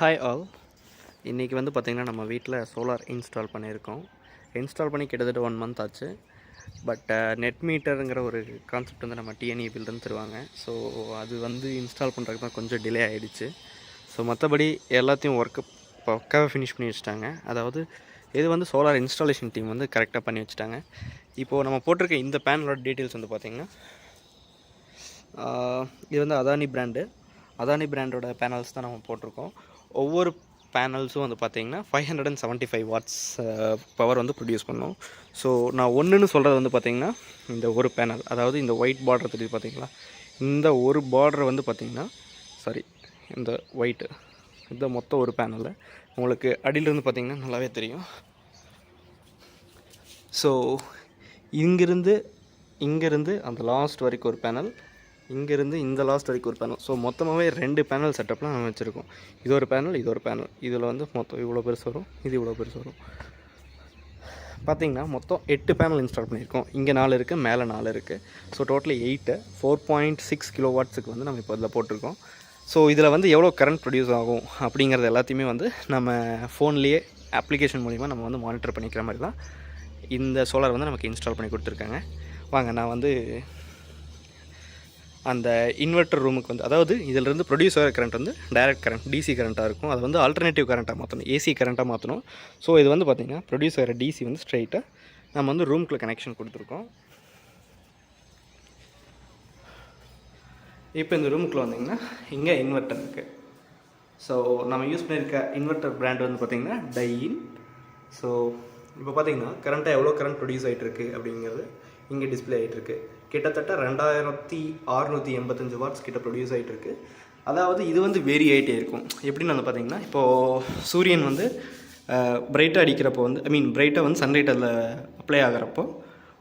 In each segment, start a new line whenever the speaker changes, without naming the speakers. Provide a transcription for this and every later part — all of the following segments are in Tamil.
Hi all. இன்றைக்கி வந்து பார்த்திங்கன்னா நம்ம வீட்டில் சோலார் இன்ஸ்டால் பண்ணியிருக்கோம். இன்ஸ்டால் பண்ணி கிட்டத்தட்ட 1 மந்த் ஆச்சு. பட் நெட் மீட்டருங்கிற ஒரு கான்செப்ட் வந்து நம்ம டிஎன்இபிலேருந்து தருவாங்க. ஸோ அது வந்து இன்ஸ்டால் பண்ணுறதுக்கு தான் கொஞ்சம் டிலே ஆகிடுச்சு. ஸோ மற்றபடி எல்லாத்தையும் ஒர்க்கு பக்காவாக ஃபினிஷ் பண்ணி வச்சுட்டாங்க. அதாவது இது வந்து சோலார் இன்ஸ்டாலேஷன் டீம் வந்து கரெக்டாக பண்ணி வச்சுட்டாங்க. இப்போது நம்ம போட்டிருக்க இந்த பேனலோட டீட்டெயில்ஸ் வந்து பார்த்திங்கன்னா இது வந்து அதானி பிராண்டோட பேனல்ஸ் தான் நம்ம போட்டிருக்கோம். ஒவ்வொரு பேனல்ஸும் வந்து பார்த்திங்கன்னா 575 வாட்ஸ் பவர் வந்து ப்ரொடியூஸ் பண்ணும். ஸோ நான் ஒன்றுன்னு சொல்கிறது வந்து பார்த்திங்கன்னா இந்த ஒரு பேனல், அதாவது இந்த ஒயிட் பார்டர் தெரியுது பார்த்திங்களா, இந்த ஒரு பார்டர் வந்து பார்த்திங்கன்னா இந்த ஒயிட்டு இந்த மொத்தம் ஒரு பேனலில் உங்களுக்கு அடியிலிருந்து பார்த்திங்கன்னா நல்லாவே தெரியும். ஸோ இங்கேருந்து அந்த லாஸ்ட் வரைக்கும் ஒரு பேனல், இங்கேருந்து இந்த லாஸ்ட் வரைக்கும் ஒரு பேனல். ஸோ மொத்தமாகவே 2 பேனல் செட்டப்லாம் நம்ம வச்சுருக்கோம். இது ஒரு பேனல், இதில் வந்து மொத்தம் இவ்வளோ பெருசு வரும், இது இவ்வளோ பெருசு வரும். பார்த்திங்கன்னா மொத்தம் 8 பேனல் இன்ஸ்டால் பண்ணியிருக்கோம். இங்கே 4 இருக்குது, மேலே 4 இருக்குது. ஸோ டோட்டலி 8 4.6 கிலோ வாட்ஸுக்கு வந்து நம்ம இப்போ இதில் போட்டிருக்கோம். ஸோ இதில் வந்து எவ்வளோ கரண்ட் ப்ரொடியூஸ் ஆகும் அப்படிங்கிறது எல்லாத்தையுமே வந்து நம்ம ஃபோன்லேயே அப்ளிகேஷன் மூலிமா நம்ம வந்து மானிட்டர் பண்ணிக்கிற மாதிரி தான் இந்த சோலார் வந்து நமக்கு இன்ஸ்டால் பண்ணி கொடுத்துருக்காங்க. வாங்க, நான் வந்து அந்த இன்வெர்ட்டர் ரூமுக்கு வந்து, அதாவது இதிலிருந்து ப்ரொடியூஸ் ஆகிற கரண்ட் வந்து டைரக்ட் கரண்ட் டிசி கரண்ட்டாக இருக்கும். அது வந்து ஆல்டர்னேட்டிவ் கரண்ட்டாக மாற்றணும், ஏசி கரண்ட்டாக மாற்றணும். ஸோ இது வந்து பார்த்திங்கன்னா ப்ரொடியூஸ் ஆகிற டிசி வந்து ஸ்ட்ரைட்டாக நம்ம வந்து ரூமுக்குள்ள கனெக்ஷன் கொடுத்துருக்கோம். இப்போ இந்த ரூமுக்குள்ளே வந்திங்கன்னா இங்கே இன்வெர்ட்டர் இருக்குது. ஸோ நம்ம யூஸ் பண்ணியிருக்க இன்வெர்ட்டர் பிராண்ட் வந்து பார்த்திங்கன்னா டையின். ஸோ இப்போ பார்த்திங்கன்னா கரண்ட்டாக எவ்வளோ கரண்ட் ப்ரொடியூஸ் ஆகிட்டுருக்கு அப்படிங்கிறது இங்கே டிஸ்பிளே ஆகிட்டுருக்கு. கிட்டத்தட்ட 2685 வாட்ஸ் கிட்ட ப்ரொடியூஸ் ஆகிட்டுருக்கு. அதாவது இது வந்து வேரி ஆகிட்டே இருக்கும். எப்படின்னு வந்து பார்த்திங்கன்னா, இப்போது சூரியன் வந்து பிரைட்டாக அடிக்கிறப்போ வந்து பிரைட்டாக வந்து சன்லைட் அதில் அப்ளை ஆகிறப்போ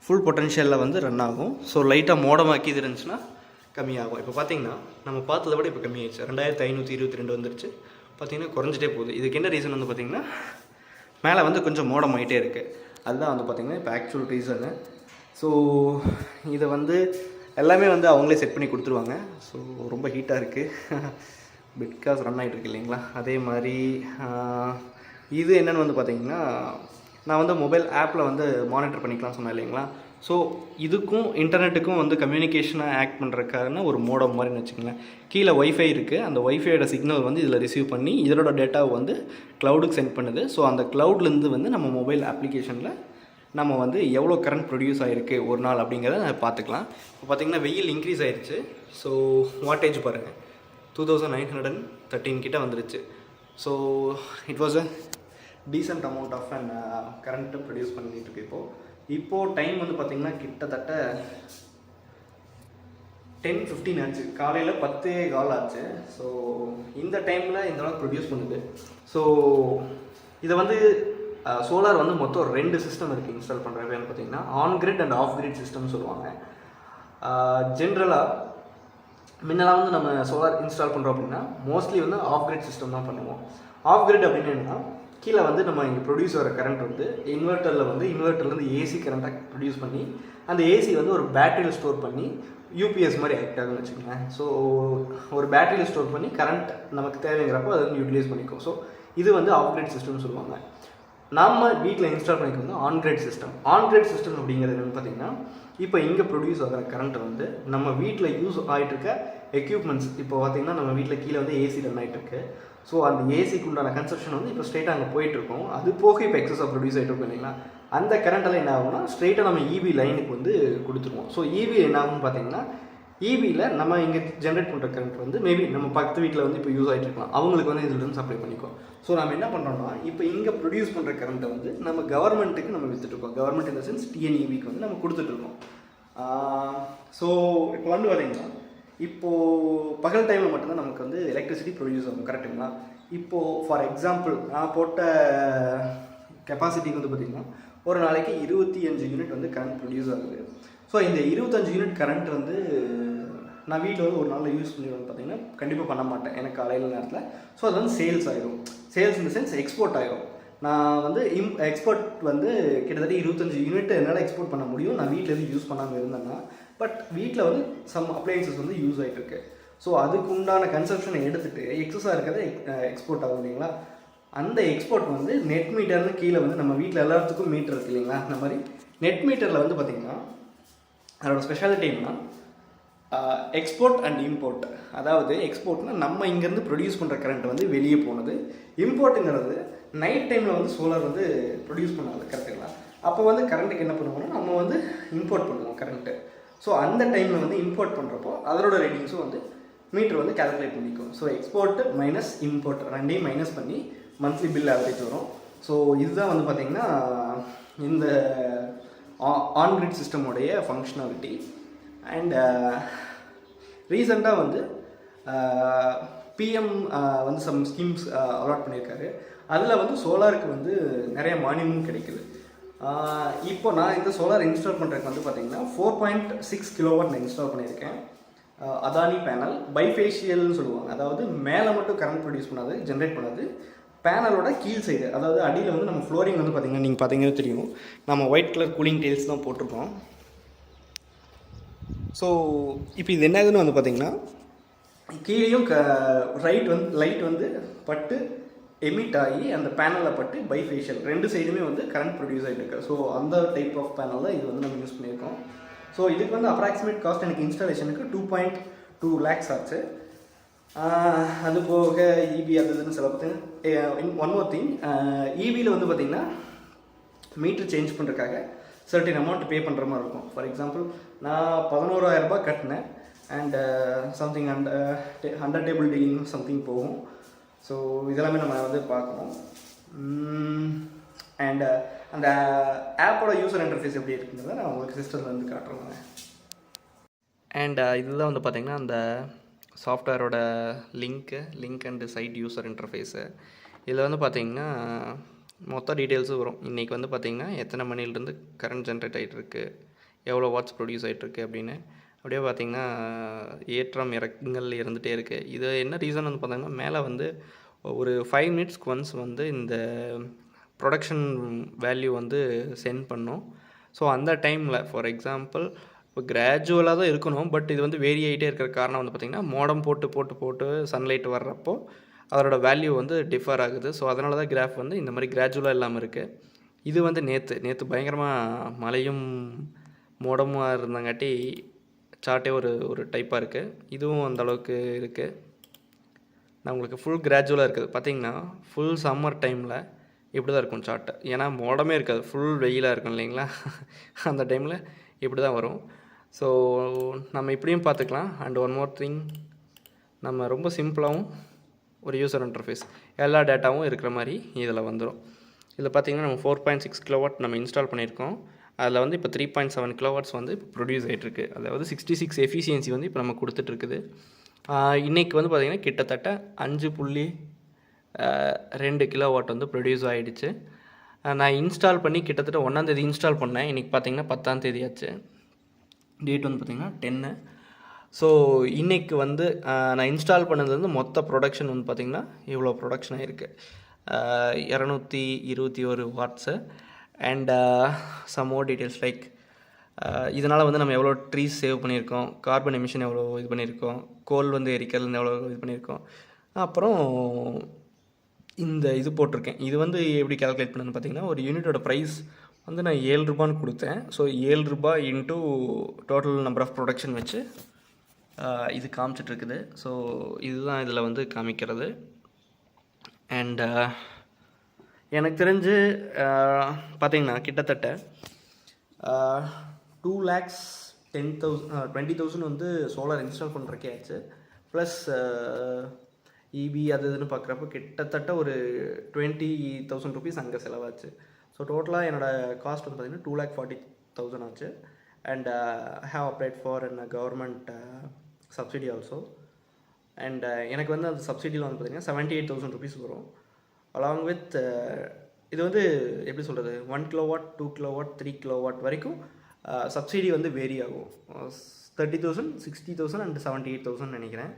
ஃபுல் பொட்டன்ஷியலில் வந்து ரன் ஆகும். ஸோ லைட்டாக மோடமாக்கி இது இருந்துச்சுன்னா கம்மியாகும். இப்போ பார்த்திங்கன்னா நம்ம பார்த்ததை விட இப்போ கம்மியாகிடுச்சு. 2522 வந்துருச்சு. பார்த்திங்கன்னா குறைஞ்சிட்டே போகுது. இதுக்கு என்ன ரீசன் வந்து பார்த்திங்கன்னா, மேலே வந்து கொஞ்சம் மோடம் ஆகிட்டே இருக்குது. அதுதான் வந்து பார்த்திங்கன்னா இப்போ ஆக்சுவல் ரீசனு. ஸோ இதை வந்து எல்லாமே வந்து அவங்களே செட் பண்ணி கொடுத்துருவாங்க. ஸோ ரொம்ப ஹீட்டாக இருக்குது, பிட்காஸ் ரன் ஆகிட்டுருக்கு இல்லைங்களா. அதே மாதிரி இது என்னென்னு வந்து பார்த்திங்கன்னா, நான் வந்து மொபைல் ஆப்பில் வந்து மானிட்டர் பண்ணிக்கலாம்னு சொன்னேன் இல்லைங்களா. ஸோ இதுக்கும் இன்டர்நெட்டுக்கும் வந்து கம்யூனிகேஷனாக ஆக்ட் பண்ணுறதுக்கான ஒரு மோடம் மாதிரின்னு வச்சுக்கோங்களேன். கீழே ஒய்ஃபை இருக்குது. அந்த ஒய்ஃபையோட சிக்னல் வந்து இதில் ரிசீவ் பண்ணி இதோட டேட்டாவை வந்து க்ளவுடுக்கு சென்ட் பண்ணுது. ஸோ அந்த க்ளவுட்லேருந்து வந்து நம்ம மொபைல் அப்ளிகேஷனில் நம்ம வந்து எவ்வளோ கரண்ட் ப்ரொடியூஸ் ஆகிருக்கு ஒரு நாள் அப்படிங்கிறத பார்த்துக்கலாம். இப்போ பார்த்திங்கன்னா வெயில் இன்க்ரீஸ் ஆகிடுச்சு. ஸோ வாட்டேஜ் பாருங்கள், 2913 கிட்ட வந்துருச்சு. So it was a decent amount of and current produce பண்ணிகிட்டு இருக்கு. இப்போது டைம் வந்து பார்த்திங்கன்னா கிட்டத்தட்ட 10:15 ஆச்சு. காலையில் 10:15 ஆச்சு. ஸோ இந்த டைமில் இந்த அளவுக்கு ப்ரொடியூஸ் பண்ணுது. ஸோ இதை வந்து சோலார் வந்து மொத்தம் 2 சிஸ்டம் இருக்குது இன்ஸ்டால் பண்ணுறதுன்னு பார்த்திங்கன்னா, on grid and off grid சிஸ்டம்னு சொல்லுவாங்க. ஜென்ரலாக முன்னெல்லாம் வந்து நம்ம சோலார் இன்ஸ்டால் பண்ணுறோம் அப்படின்னா மோஸ்ட்லி வந்து ஆஃப் கிரிட் சிஸ்டம் தான் பண்ணுவோம். ஆஃப் கிரிட் அப்படின்னு என்னன்னா, கீழே வந்து நம்ம இங்கே ப்ரொடியூஸ் ஆகிற கரண்ட் வந்து இன்வெர்ட்டர்லேருந்து ஏசி கரண்ட்டாக ப்ரொடியூஸ் பண்ணி அந்த ஏசி வந்து ஒரு பேட்டரியில் ஸ்டோர் பண்ணி யூபிஎஸ் மாதிரி ஆக்ட் ஆகுதுன்னு வச்சுக்கோங்களேன். ஸோ ஒரு பேட்டரியில் ஸ்டோர் பண்ணி கரண்ட் நமக்கு தேவைங்கிறப்போ அதை வந்து யூட்டிலைஸ் பண்ணிக்கும். ஸோ இது வந்து ஆஃப் கிரிட் சிஸ்டம்னு சொல்லுவாங்க. நம்ம வீட்டில் இன்ஸ்டால் பண்ணிக்க வந்து on grid system. On grid system அப்படிங்கிறது என்னென்னு பார்த்திங்கன்னா, இப்போ இங்கே ப்ரொடியூஸ் ஆகிற கரண்ட்டை வந்து நம்ம வீட்டில் யூஸ் ஆகிட்டு இருக்க எக்யூப்மெண்ட்ஸ், இப்போ பார்த்திங்கன்னா நம்ம வீட்டில் கீழே வந்து ஏசி ரன் ஆகிட்டு இருக்கு. ஸோ அந்த ஏசிக்கு உண்டான கன்சப்ஷன் வந்து இப்போ ஸ்ட்ரெயிட்டாக அங்கே போயிட்டுருக்கோம். அது போக இப்போ எக்ஸஸாக ப்ரொடியூஸ் ஆகிட்டு இருக்கும் இல்லைங்களா. அந்த கரண்ட்டெல்லாம் என்ன ஆகும்னா ஸ்ட்ரெயிட்டாக நம்ம இபி லைனுக்கு வந்து கொடுத்துருவோம். ஸோ இபி என்ன ஆகும்னு பார்த்திங்கன்னா, இபியில் நம்ம இங்கே ஜென்ரேட் பண்ணுற கரண்ட் வந்து மேபி நம்ம பக்கத்து வீட்டில் வந்து இப்போ யூஸ் ஆகிட்டு இருக்கலாம், அவங்களுக்கு வந்து இதிலிருந்து சப்ளை பண்ணிக்கும். ஸோ நம்ம என்ன பண்ணுறோம்னா, இப்போ இங்கே ப்ரொடியூஸ் பண்ணுற கரண்ட்டை வந்து நம்ம கவர்மெண்ட்டுக்கு நம்ம விற்றுட்ருக்கோம். கவர்மெண்ட் இந்த சென்ஸ் டிஎன்இபிக்கு வந்து நம்ம கொடுத்துட்ருக்கோம். ஸோ இப்போ வந்து பார்த்தீங்கன்னா, இப்போது பகல் டைமில் மட்டும்தான் நமக்கு வந்து எலக்ட்ரிசிட்டி ப்ரொடியூஸ் ஆகும், கரெக்டுங்களா. இப்போது ஃபார் எக்ஸாம்பிள் நான் போட்ட கெப்பாசிட்டிக்கு வந்து பார்த்திங்கன்னா ஒரு நாளைக்கு 25 யூனிட் வந்து கரண்ட் ப்ரொடியூஸ் ஆகுது. ஸோ இந்த 25 யூனிட் கரண்ட் வந்து நான் வீட்டில் வந்து ஒரு நாளில் யூஸ் பண்ணி வந்து பார்த்திங்கன்னா கண்டிப்பாக பண்ண மாட்டேன், எனக்கு காலையில் நேரத்தில். ஸோ அது வந்து சேல்ஸ் ஆகிடும். சேல்ஸ் இந்த சென்ஸ் எக்ஸ்போர்ட் ஆகிடும். நான் வந்து எக்ஸ்போர்ட் வந்து கிட்டத்தட்ட 25 யூனிட் என்னால் எக்ஸ்போர்ட் பண்ண முடியும் நான் வீட்டில் எதுவும் யூஸ் பண்ணாமல் இருந்தேன்னா. பட் வீட்டில் வந்து சம் அப்ளையன்சஸ் வந்து யூஸ் ஆகிட்டு இருக்கு. ஸோ அதுக்கு உண்டான கன்சப்ஷனை எடுத்துகிட்டு எக்ஸஸாக இருக்கிறத எக்ஸ்போர்ட் ஆகும் இல்லைங்களா. அந்த எக்ஸ்போர்ட் வந்து நெட் மீட்டர்னு கீழே வந்து நம்ம வீட்டில் எல்லாத்துக்கும் மீட்டர் இருக்குது இல்லைங்களா, அந்த மாதிரி நெட் மீட்டரில் வந்து பார்த்திங்கன்னா அதோட ஸ்பெஷாலிட்டி என்னன்னா எக்ஸ்போர்ட் அண்ட் இம்போர்ட். அதாவது எக்ஸ்போர்ட்னால் நம்ம இங்கேருந்து ப்ரொடியூஸ் பண்ணுற கரண்ட் வந்து வெளியே போனது, இம்போர்ட்டுங்கிறது நைட் டைமில் வந்து சோலார் வந்து ப்ரொடியூஸ் பண்ணாது கரெக்டுங்களா. அப்போ வந்து கரண்ட்டுக்கு என்ன பண்ணுவோம்னா நம்ம வந்து இம்போர்ட் பண்ணுவோம் கரண்ட்டு. ஸோ அந்த டைமில் வந்து இம்போர்ட் பண்ணுறப்போ அதோட ரீடிங்ஸும் வந்து மீட்டர் வந்து கால்குலேட் பண்ணிக்கும். ஸோ எக்ஸ்போர்ட் மைனஸ் இம்போர்ட் ரெண்டையும் மைனஸ் பண்ணி மந்த்லி பில் ஆவரேஜ் வரும். ஸோ இதுதான் வந்து பார்த்திங்கன்னா இந்த ஆன்-கிரிட் சிஸ்டமோடைய ஃபங்க்ஷனாலிட்டி. அண்ட் ரீசெண்டாக வந்து பிஎம் வந்து சம் ஸ்கீம்ஸ் அலாட் பண்ணியிருக்காரு. அதில் வந்து சோலாருக்கு வந்து நிறைய மானியமும் கிடைக்குது. இப்போ நான் இந்த சோலார் இன்ஸ்டால் பண்ணுறதுக்கு வந்து பார்த்திங்கன்னா 4.6 கிலோவாட் நான் இன்ஸ்டால் பண்ணியிருக்கேன். அதானி பேனல் பைஃபேஷியல்னு சொல்லுவாங்க. அதாவது மேலே மட்டும் கரண்ட் ப்ரொடியூஸ் பண்ணாது, ஜென்ரேட் பண்ணாது. பேனலோட கீழ் சைடு, அதாவது அடியில் வந்து நம்ம ஃப்ளோரிங் வந்து பார்த்திங்கன்னா நீங்கள் பார்த்தீங்கன்னா தெரியும், நம்ம ஒயிட் கலர் கூலிங் டைல்ஸ் தான் போட்டிருக்கோம். ஸோ இப்போ இது என்னதுன்னு வந்து பார்த்திங்கன்னா கீழேயும் லைட் வந்து பட்டு எமிட் ஆகி அந்த பேனலில் பட்டு பைஃபேஷியல் ரெண்டு சைடுமே வந்து கரண்ட் ப்ரொடியூஸ் ஆகிட்டு இருக்கு. ஸோ அந்த டைப் ஆஃப் பேனல் தான் இது வந்து நம்ம யூஸ் பண்ணியிருக்கோம். ஸோ இதுக்கு வந்து அப்ராக்சிமேட் காஸ்ட் எனக்கு இன்ஸ்டாலேஷனுக்கு 2.2 lakhs ஆச்சு. அது போக இபி அது இதுன்னு சில பார்த்தீங்கன்னா ஒன் மோர் திங், இபியில் வந்து பார்த்திங்கன்னா மீட்ரு சேஞ்ச் பண்ணுறதுக்காக சர்டின் அமௌண்ட் பே பண்ணுற மாதிரி இருக்கும். ஃபார் எக்ஸாம்பிள் நான் 11,000 ரூபாய் கட்டினேன் and something 100 table dealing something போகும். ஸோ இதெல்லாமே நம்ம வந்து பார்க்கணும். அண்ட் அந்த ஆப்போட யூசர் இன்டர்ஃபேஸ் எப்படி இருக்குங்கிறத நான் உங்களுக்கு சிஸ்டமில் வந்து காட்டுறேன். அண்ட் இதுதான் வந்து பார்த்திங்கன்னா அந்த சாஃப்ட்வேரோட link and side user interface. இதில் வந்து பார்த்திங்கன்னா மொத்த டீட்டெயில்ஸும் வரும். இன்றைக்கி வந்து பார்த்திங்கன்னா எத்தனை மணிலேருந்து கரண்ட் ஜென்ரேட் ஆகிட்டுருக்கு, எவ்வளோ வாட்ஸ் ப்ரொடியூஸ் ஆகிட்டுருக்கு அப்படின்னு அப்படியே பார்த்திங்கன்னா ஏற்றம் இறக்கங்கள் இருந்துகிட்டே இருக்குது. இது என்ன ரீசன் வந்து பார்த்திங்கன்னா மேலே வந்து ஒரு 5 minutesக்கு ஒன்ஸ் வந்து இந்த ப்ரொடக்ஷன் வேல்யூ வந்து சென்ட் பண்ணும். ஸோ அந்த டைமில் ஃபார் எக்ஸாம்பிள் இப்போ கிராஜுவலாக தான் இருக்கணும், பட் இது வந்து வேரி ஆகிட்டே இருக்கிற காரணம் வந்து பார்த்திங்கன்னா மோடம் போட்டு சன்லைட் வர்றப்போ அதோட வேல்யூ வந்து டிஃபர் ஆகுது. ஸோ அதனால தான் கிராஃப் வந்து இந்த மாதிரி கிராஜுவலாக இல்லாமல் இருக்குது. இது வந்து நேற்று பயங்கரமாக மழையும் மோடமாக இருந்தங்காட்டி சார்ட்டே ஒரு டைப்பாக இருக்குது. இதுவும் அந்தளவுக்கு இருக்குது. நான் உங்களுக்கு ஃபுல் கிராஜுவலாக இருக்குது பார்த்திங்கன்னா ஃபுல் சம்மர் டைமில் இப்படி தான் இருக்கும் சார்ட்டு. ஏன்னா மோடமே இருக்காது, ஃபுல் வெயிலாக இருக்கும் இல்லைங்களா. அந்த டைமில் இப்படி தான் வரும். ஸோ நம்ம இப்படியும் பார்த்துக்கலாம். அண்ட் ஒன் மோர் திங், நம்ம ரொம்ப சிம்பிளாகவும் ஒரு யூசர் இன்டர்ஃபேஸ் எல்லா டேட்டாவும் இருக்கிற மாதிரி இதில் வந்துடும். இதில் பார்த்திங்கன்னா நம்ம 4.6 கிலோவாட் நம்ம இன்ஸ்டால் பண்ணியிருக்கோம். அதில் வந்து இப்போ 3.7 கிலோவாட்ஸ் வந்து இப்போ ப்ரொடியூஸ் ஆகிட்டுருக்கு. அதாவது 66 எஃபிஷியன்சி வந்து இப்போ நம்ம கொடுத்துட்ருக்குது. இன்றைக்கி வந்து பார்த்திங்கன்னா கிட்டத்தட்ட 5.2 கிலோவாட் வந்து ப்ரொடியூஸ் ஆகிடுச்சு. நான் இன்ஸ்டால் பண்ணி கிட்டத்தட்ட 1ஆம் தேதி இன்ஸ்டால் பண்ணேன். இன்றைக்கி பார்த்திங்கன்னா 10ஆம் தேதி ஆச்சு. டேட் வந்து பார்த்திங்கன்னா 10. ஸோ இன்றைக்கி வந்து நான் இன்ஸ்டால் பண்ணது வந்து மொத்த ப்ரொடக்ஷன் வந்து பார்த்திங்கன்னா இவ்வளோ ப்ரொடக்ஷன் ஆகிருக்கு, 221 watts. And some more details like இதனால் வந்து நம்ம எவ்வளோ ட்ரீஸ் சேவ் பண்ணியிருக்கோம், கார்பன் எமிஷன் எவ்வளோ இது பண்ணியிருக்கோம், கோல் வந்து எரிக்கிறதுன்னு எவ்வளோ இது பண்ணியிருக்கோம். அப்புறம் இந்த இது போட்டிருக்கேன். இது வந்து எப்படி கால்குலேட் பண்ணுன்னு பார்த்திங்கன்னா ஒரு யூனிட்டோட ப்ரைஸ் வந்து நான் 7 ரூபான்னு கொடுத்தேன். ஸோ 7 ரூபாய் into total number of production வச்சு இது காமிச்சிட்ருக்குது. ஸோ இதுதான் இதில் வந்து காமிக்கிறது. அண்ட் எனக்கு தெரிஞ்சு பார்த்திங்கன்னா கிட்டத்தட்ட 2,10,000 வந்து சோலார் இன்ஸ்டால் பண்ணுறக்கே ஆச்சு. ப்ளஸ் இபி அது இதுன்னு பார்க்குறப்ப கிட்டத்தட்ட ஒரு 20,000 ருபீஸ் அங்கே செலவாச்சு. ஸோ டோட்டலாக என்னோடய காஸ்ட் வந்து பார்த்திங்கன்னா 2,40,000 ஆச்சு. And I have applied for an government subsidy also. And எனக்கு வந்து அந்த சப்சிடியில் வந்து பார்த்திங்கன்னா 78,000 ருபீஸ் வரும். அலாங் வித் இது வந்து எப்படி சொல்கிறது, 1 கிலோவாட் 2 கிலோவாட் 3 கிலோவாட் வரைக்கும் சப்சிடி வந்து வேரி ஆகும். 30,000 60,000 அண்ட் 78,000 நினைக்கிறேன்.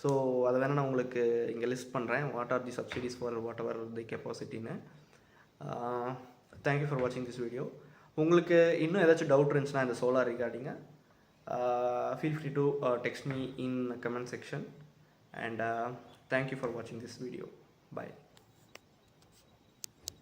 ஸோ அதை வேணால் நான் உங்களுக்கு இங்கே லிஸ்ட் பண்ணுறேன், what are the subsidies for whatever the கெப்பாசிட்டின்னு. தேங்க்யூ ஃபார் வாட்சிங் திஸ் வீடியோ. உங்களுக்கு இன்னும் ஏதாச்சும் டவுட் இருந்துச்சுன்னா இந்த சோலார் ரிகார்டிங்க feel free to text me in the comment section, and thank you for watching this video. Bye.